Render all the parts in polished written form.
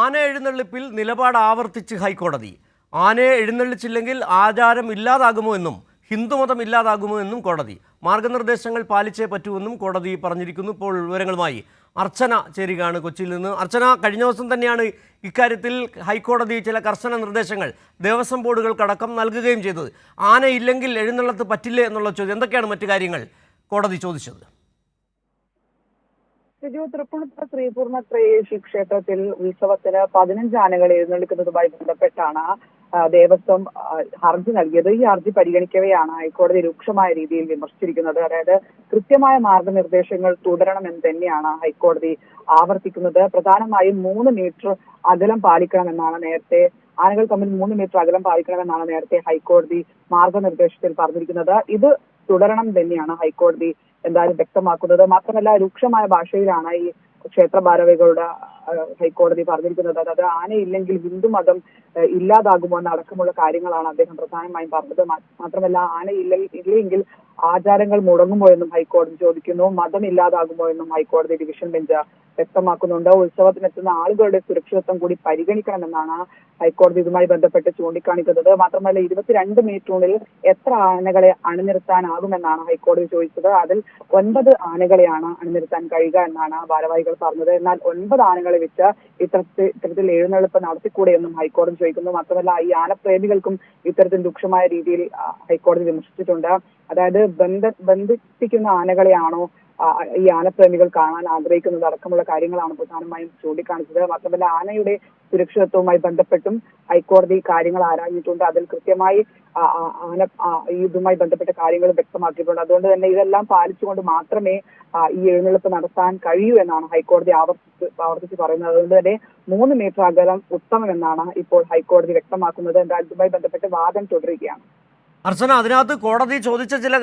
ആന എഴുന്നള്ളിപ്പിൽ നിലപാട് ആവർത്തിച്ച് ഹൈക്കോടതി. ആനയെ എഴുന്നള്ളിച്ചില്ലെങ്കിൽ ആചാരം ഇല്ലാതാകുമോ എന്നും ഹിന്ദുമതം ഇല്ലാതാകുമോ എന്നും കോടതി. മാർഗനിർദ്ദേശങ്ങൾ പാലിച്ചേ പറ്റൂവെന്നും കോടതി പറഞ്ഞിരിക്കുന്നു. ഇപ്പോൾ വിവരങ്ങളുമായി അർച്ചന ചേരുകയാണ് കൊച്ചിയിൽ നിന്ന്. അർച്ചന, കഴിഞ്ഞ ദിവസം തന്നെയാണ് ഇക്കാര്യത്തിൽ ഹൈക്കോടതി ചില കർശന നിർദ്ദേശങ്ങൾ ദേവസ്വം ബോർഡുകൾക്കടക്കം നൽകുകയും ചെയ്തത്. ആന ഇല്ലെങ്കിൽ എഴുന്നള്ളത്ത് പറ്റില്ലേ എന്നുള്ള ചോദ്യം, എന്തൊക്കെയാണ് മറ്റു കാര്യങ്ങൾ കോടതി ചോദിച്ചത്? തൃപ്പൂണിത്തുറ ശ്രീപൂർണ്ണ ത്രയേശി ക്ഷേത്രത്തിൽ ഉത്സവത്തിന് 15 ആനകൾ എഴുന്നള്ളിക്കുന്നതുമായി ബന്ധപ്പെട്ടാണ് ദേവസ്വം ഹർജി നൽകിയത്. ഈ ഹർജി പരിഗണിക്കവെയാണ് ഹൈക്കോടതി രൂക്ഷമായ രീതിയിൽ വിമർശിച്ചിരിക്കുന്നത്. അതായത് കൃത്യമായ മാർഗനിർദ്ദേശങ്ങൾ തുടരണമെന്ന് തന്നെയാണ് ഹൈക്കോടതി ആവർത്തിക്കുന്നത്. പ്രധാനമായും 3 മീറ്റർ അകലം പാലിക്കണമെന്നാണ് നേരത്തെ, ആനകൾ തമ്മിൽ 3 മീറ്റർ അകലം പാലിക്കണമെന്നാണ് നേരത്തെ ഹൈക്കോടതി മാർഗനിർദ്ദേശത്തിൽ പറഞ്ഞിരിക്കുന്നത്. ഇത് തുടരണം തന്നെയാണ് ഹൈക്കോടതി എന്തായാലും വ്യക്തമാക്കുന്നത്. മാത്രമല്ല, രൂക്ഷമായ ഭാഷയിലാണ് ഈ ക്ഷേത്ര ഭാരവാഹികളുടെ ഹൈക്കോടതി പറഞ്ഞിരിക്കുന്നത്. അതായത് ആനയില്ലെങ്കിൽ ഹിന്ദുമതം ഇല്ലാതാകുമോ എന്നടക്കമുള്ള കാര്യങ്ങളാണ് അദ്ദേഹം പ്രധാനമായും പറഞ്ഞത്. മാത്രമല്ല, ഇല്ലെങ്കിൽ ആചാരങ്ങൾ മുടങ്ങുമോ എന്നും ഹൈക്കോടതി ചോദിക്കുന്നു. മതം ഇല്ലാതാകുമോ എന്നും ഹൈക്കോടതി ഡിവിഷൻ ബെഞ്ച് വ്യക്തമാക്കുന്നുണ്ട്. ഉത്സവത്തിനെത്തുന്ന ആളുകളുടെ സുരക്ഷിതത്വം കൂടി പരിഗണിക്കണമെന്നാണ് ഹൈക്കോടതി ഇതുമായി ബന്ധപ്പെട്ട് ചൂണ്ടിക്കാണിക്കുന്നത്. മാത്രമല്ല, 22 മീറ്ററിനുള്ളിൽ എത്ര ആനകളെ അണിനിരത്താനാകുമെന്നാണ് ഹൈക്കോടതി ചോദിച്ചത്. അതിൽ 9 ആനകളെയാണ് അണിനിരത്താൻ കഴിയുക എന്നാണ് ഭാരവാഹികൾ പറഞ്ഞത്. എന്നാൽ 9 ആനകളെ വെച്ച് ഇത്തരത്തിൽ എഴുന്നള്ളിപ്പ് നടത്തിക്കൂടെ എന്നും ഹൈക്കോടതി ചോദിക്കുന്നു. മാത്രമല്ല, ഈ ആനപ്രേമികൾക്കും ഇത്തരത്തിൽ രൂക്ഷമായ രീതിയിൽ ഹൈക്കോടതി വിമർശിച്ചിട്ടുണ്ട്. അതായത് ബന്ധിപ്പിക്കുന്ന ആനകളെയാണോ ഈ ആനപ്രേമികൾ കാണാൻ ആഗ്രഹിക്കുന്നത് അടക്കമുള്ള കാര്യങ്ങളാണ് പ്രധാനമായും ചൂണ്ടിക്കാണിച്ചത്. മാത്രമല്ല, ആനയുടെ സുരക്ഷിതത്വവുമായി ബന്ധപ്പെട്ടും ഹൈക്കോടതി കാര്യങ്ങൾ ആരാഞ്ഞിട്ടുണ്ട്. അതിൽ കൃത്യമായി ഇതുമായി ബന്ധപ്പെട്ട കാര്യങ്ങൾ വ്യക്തമാക്കിയിട്ടുണ്ട്. അതുകൊണ്ട് തന്നെ ഇതെല്ലാം പാലിച്ചുകൊണ്ട് മാത്രമേ ഈ എഴുന്നള്ളിപ്പ് നടത്താൻ കഴിയൂ എന്നാണ് ഹൈക്കോടതി ആവർത്തിച്ച് പറയുന്നത്. അതുകൊണ്ട് തന്നെ 3 മീറ്റർ അകലം ഉത്തമമെന്നാണ് ഇപ്പോൾ ഹൈക്കോടതി വ്യക്തമാക്കുന്നത്. എന്തായാലും ഇതുമായി ബന്ധപ്പെട്ട് വാദം തുടരുകയാണ്. അർച്ചന, അതിനകത്ത് കോടതി ചോദിച്ച ചില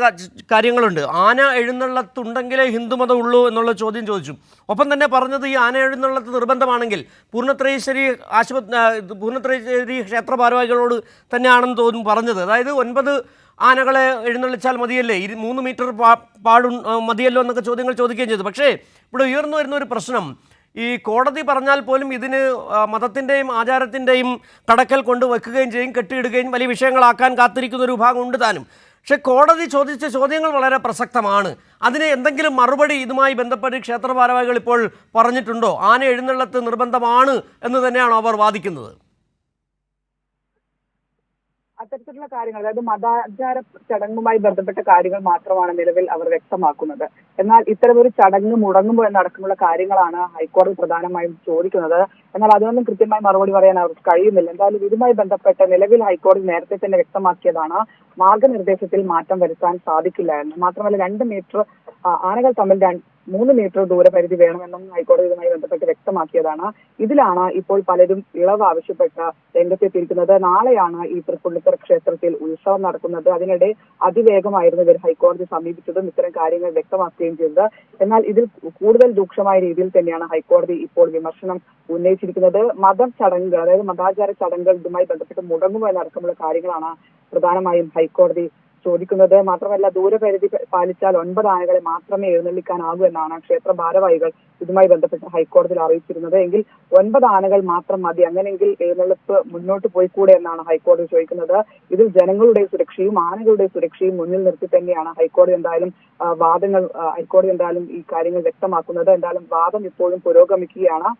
കാര്യങ്ങളുണ്ട്. ആന എഴുന്നള്ളത്തുണ്ടെങ്കിലേ ഹിന്ദുമതം ഉള്ളൂ എന്നുള്ള ചോദ്യം ചോദിച്ചു. ഒപ്പം തന്നെ പറഞ്ഞത് ഈ ആന എഴുന്നള്ളത്ത് നിർബന്ധമാണെങ്കിൽ പൂർണ്ണത്രയീശ്വരി ക്ഷേത്ര ഭാരവാഹികളോട് തന്നെയാണെന്ന് തോന്നുന്നു പറഞ്ഞത്. അതായത് 9 ആനകളെ എഴുന്നള്ളിച്ചാൽ മതിയല്ലേ, 3 മീറ്റർ മതിയല്ലോ എന്നൊക്കെ ചോദ്യങ്ങൾ ചോദിക്കുകയും ചെയ്തു. പക്ഷേ ഇവിടെ ഉയർന്നു വരുന്ന ഒരു പ്രശ്നം, ഈ കോടതി പറഞ്ഞാൽ പോലും ഇതിന് മതത്തിൻ്റെയും ആചാരത്തിൻ്റെയും തടക്കൽ കൊണ്ട് വെക്കുകയും ചെയ്യും, കെട്ടിയിടുകയും വലിയ വിഷയങ്ങളാക്കാൻ കാത്തിരിക്കുന്ന ഒരു വിഭാഗം ഉണ്ട് താനും. പക്ഷേ കോടതി ചോദിച്ച ചോദ്യങ്ങൾ വളരെ പ്രസക്തമാണ്. അതിന് എന്തെങ്കിലും മറുപടി ഇതുമായി ബന്ധപ്പെട്ട് ക്ഷേത്ര ഭാരവാഹികൾ ഇപ്പോൾ പറഞ്ഞിട്ടുണ്ടോ? ആന എഴുന്നള്ളത്ത് നിർബന്ധമാണ് എന്ന് തന്നെയാണോ അവർ വാദിക്കുന്നത്? അത്തരത്തിലുള്ള കാര്യങ്ങൾ, അതായത് മതാചാര ചടങ്ങുമായി ബന്ധപ്പെട്ട കാര്യങ്ങൾ മാത്രമാണ് നിലവിൽ അവർ വ്യക്തമാക്കുന്നത്. എന്നാൽ ഇത്തരമൊരു ചടങ്ങ് മുടങ്ങുമ്പോൾ എന്നടക്കമുള്ള കാര്യങ്ങളാണ് ഹൈക്കോടതി പ്രധാനമായും ചോദിക്കുന്നത്. എന്നാൽ അതിനൊന്നും കൃത്യമായി മറുപടി പറയാൻ അവർക്ക് കഴിയുന്നില്ല. എന്തായാലും ഇതുമായി ബന്ധപ്പെട്ട് നിലവിൽ ഹൈക്കോടതി നേരത്തെ തന്നെ വ്യക്തമാക്കിയതാണ് മാർഗനിർദ്ദേശത്തിൽ മാറ്റം വരുത്താൻ സാധിക്കില്ല എന്ന്. മാത്രമല്ല, 2 മീറ്റർ ആനകൾ തമ്മിൽ 3 മീറ്റർ ദൂരപരിധി വേണമെന്നും ഹൈക്കോടതി ഇതുമായി ബന്ധപ്പെട്ട് വ്യക്തമാക്കിയതാണ്. ഇതിലാണ് ഇപ്പോൾ പലരും ഇളവ് ആവശ്യപ്പെട്ട് രംഗത്തെത്തിയിരിക്കുന്നത്. നാളെയാണ് ഈ തൃപ്പൂണിത്തുറ ക്ഷേത്രത്തിൽ ഉത്സവം നടക്കുന്നത്. അതിനിടെ അതിവേഗമായിരുന്നു ഇവർ ഹൈക്കോടതി സമീപിച്ചതും ഇത്തരം കാര്യങ്ങൾ വ്യക്തമാക്കുകയും ചെയ്തത്. എന്നാൽ ഇതിൽ കൂടുതൽ രൂക്ഷമായ രീതിയിൽ തന്നെയാണ് ഹൈക്കോടതി ഇപ്പോൾ വിമർശനം ഉന്നയിച്ചിരിക്കുന്നത്. ചടങ്ങ്, അതായത് മതാചാര ചടങ്ങുകൾ ഇതുമായി ബന്ധപ്പെട്ട് മുടങ്ങുമോ എന്നടക്കമുള്ള കാര്യങ്ങളാണ് പ്രധാനമായും ഹൈക്കോടതി ചോദിക്കുന്നത്. മാത്രമല്ല, ദൂരപരിധി പാലിച്ചാൽ 9 ആനകളെ മാത്രമേ എഴുന്നള്ളിക്കാനാകൂ എന്നാണ് ക്ഷേത്ര ഭാരവാഹികൾ ഇതുമായി ബന്ധപ്പെട്ട് ഹൈക്കോടതിയിൽ അറിയിച്ചിരുന്നത്. എങ്കിൽ 9 ആനകൾ മാത്രം മതി, അങ്ങനെയെങ്കിൽ എഴുന്നള്ളിപ്പ് മുന്നോട്ട് പോയിക്കൂടെ എന്നാണ് ഹൈക്കോടതി ചോദിക്കുന്നത്. ഇതിൽ ജനങ്ങളുടെ സുരക്ഷയും ആനകളുടെ സുരക്ഷയും മുന്നിൽ നിർത്തി തന്നെയാണ് ഹൈക്കോടതി എന്തായാലും ഈ കാര്യങ്ങൾ വ്യക്തമാക്കുന്നത്. എന്തായാലും വാദം ഇപ്പോഴും പുരോഗമിക്കുകയാണ്.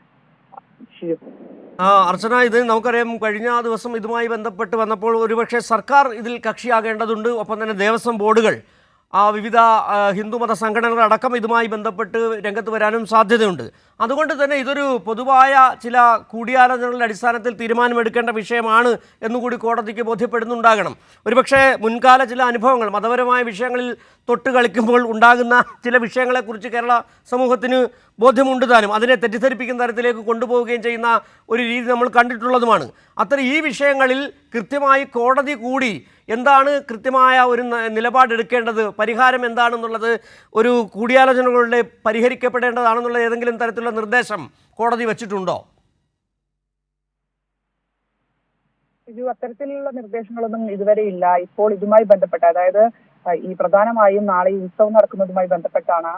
അർച്ചന, ഇത് നമുക്കറിയാം, കഴിഞ്ഞ ദിവസം ഇതുമായി ബന്ധപ്പെട്ട് വന്നപ്പോൾ ഒരുപക്ഷെ സർക്കാർ ഇതിൽ കക്ഷിയാകേണ്ടതുണ്ട്. ഒപ്പം തന്നെ ദേവസ്വം ബോർഡുകൾ, വിവിധ ഹിന്ദുമത സംഘടനകളടക്കം ഇതുമായി ബന്ധപ്പെട്ട് രംഗത്ത് വരാനും സാധ്യതയുണ്ട്. അതുകൊണ്ട് തന്നെ ഇതൊരു പൊതുവായ ചില കൂടിയാലോചനകളുടെ അടിസ്ഥാനത്തിൽ തീരുമാനമെടുക്കേണ്ട വിഷയമാണ് എന്നുകൂടി കോടതിക്ക് ബോധ്യപ്പെടുന്നുണ്ടാകണം. ഒരുപക്ഷെ മുൻകാല ചില അനുഭവങ്ങൾ, മതപരമായ വിഷയങ്ങളിൽ തൊട്ട് കളിക്കുമ്പോൾ ഉണ്ടാകുന്ന ചില വിഷയങ്ങളെക്കുറിച്ച് കേരള സമൂഹത്തിന് ബോധ്യമുണ്ട് താനും. അതിനെ തെറ്റിദ്ധരിപ്പിക്കുന്ന തരത്തിലേക്ക് കൊണ്ടുപോവുകയും ചെയ്യുന്ന ഒരു രീതി നമ്മൾ കണ്ടിട്ടുള്ളതുമാണ്. അത്തരം ഈ വിഷയങ്ങളിൽ കൃത്യമായി കോടതി കൂടി എന്താണ് കൃത്യമായ ഒരു നിലപാടെടുക്കേണ്ടത്, പരിഹാരം എന്താണെന്നുള്ളത് ഒരു കൂടിയാലോചനകളുടെ പരിഹരിക്കപ്പെടേണ്ടതാണെന്നുള്ള ഏതെങ്കിലും തരത്തിലുള്ള നിർദ്ദേശം കോടതി വച്ചിട്ടുണ്ടോ? അത്തരത്തിലുള്ള നിർദ്ദേശങ്ങളൊന്നും ഇതുവരെ ഇല്ല. ഇപ്പോൾ ഇതുമായി ബന്ധപ്പെട്ട്, അതായത് ഈ പ്രധാനമായും നാളെ ഉത്സവം നടക്കുന്നതുമായി ബന്ധപ്പെട്ടാണ്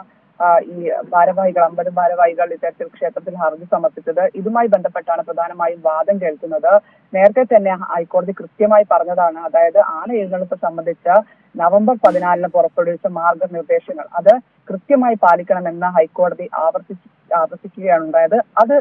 ഈ ഭാരവാഹികൾ 50 ഭാരവാഹികൾ ഇത്തരത്തിൽ ക്ഷേത്രത്തിൽ ഹർജി സമർപ്പിച്ചത്. ഇതുമായി ബന്ധപ്പെട്ടാണ് പ്രധാനമായും വാദം കേൾക്കുന്നത്. നേരത്തെ തന്നെ ഹൈക്കോടതി കൃത്യമായി പറഞ്ഞതാണ്, അതായത് ആന എഴുന്നള്ളിപ്പ് സംബന്ധിച്ച നവംബർ 14 പുറപ്പെടുവിച്ച മാർഗനിർദ്ദേശങ്ങൾ അത് കൃത്യമായി പാലിക്കണമെന്ന് ഹൈക്കോടതി ആവർത്തിക്കുകയാണ് ഉണ്ടായത്. അത്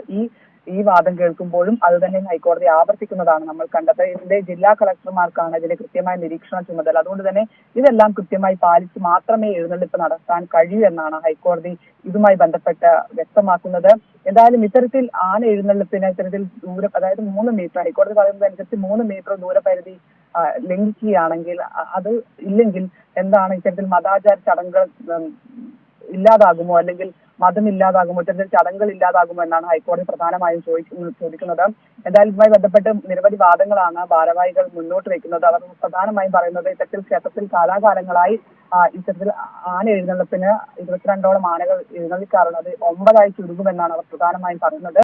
ഈ വാദം കേൾക്കുമ്പോഴും അത് തന്നെ ഹൈക്കോടതി ആവർത്തിക്കുന്നതാണ് നമ്മൾ കണ്ടത്. ഇതിന്റെ ജില്ലാ കളക്ടർമാർക്കാണ് ഇതിന്റെ കൃത്യമായ നിരീക്ഷണ ചുമതല. അതുകൊണ്ട് തന്നെ ഇതെല്ലാം കൃത്യമായി പാലിച്ച് മാത്രമേ എഴുന്നള്ളിപ്പ് നടത്താൻ കഴിയൂ എന്നാണ് ഹൈക്കോടതി ഇതുമായി ബന്ധപ്പെട്ട് വ്യക്തമാക്കുന്നത്. എന്തായാലും ഇത്തരത്തിൽ ആന എഴുന്നള്ളിപ്പിന് ഇത്തരത്തിൽ ദൂരം, അതായത് 3 മീറ്റർ, ഹൈക്കോടതി പറയുന്നത് അനുസരിച്ച് 3 മീറ്റർ ദൂരപരിധി ലംഘിക്കുകയാണെങ്കിൽ അത് ഇല്ലെങ്കിൽ എന്താണ് ഇത്തരത്തിൽ മതാചാര ചടങ്ങുകൾ ഇല്ലാതാകുമോ, അല്ലെങ്കിൽ മതം ഇല്ലാതാകുമോ, ഇത്തരത്തിൽ ചടങ്ങുകൾ ഇല്ലാതാകുമോ എന്നാണ് ഹൈക്കോടതി പ്രധാനമായും ചോദിക്കുന്നത്. എന്തായാലും ഇതുമായി ബന്ധപ്പെട്ട് നിരവധി വാദങ്ങളാണ് ഭാരവാഹികൾ മുന്നോട്ട് വെക്കുന്നത്. അവർ പ്രധാനമായും പറയുന്നത് ഇത്തരത്തിൽ ക്ഷേത്രത്തിൽ കാലാകാലങ്ങളായി ഇത്തരത്തിൽ ആന എഴുന്നള്ളിപ്പിന് 22ഓളം ആനകൾ എഴുന്നള്ളിക്കാറുണ്ട്. അത് 9 ചുരുങ്ങുമെന്നാണ് അവർ പ്രധാനമായും പറയുന്നത്.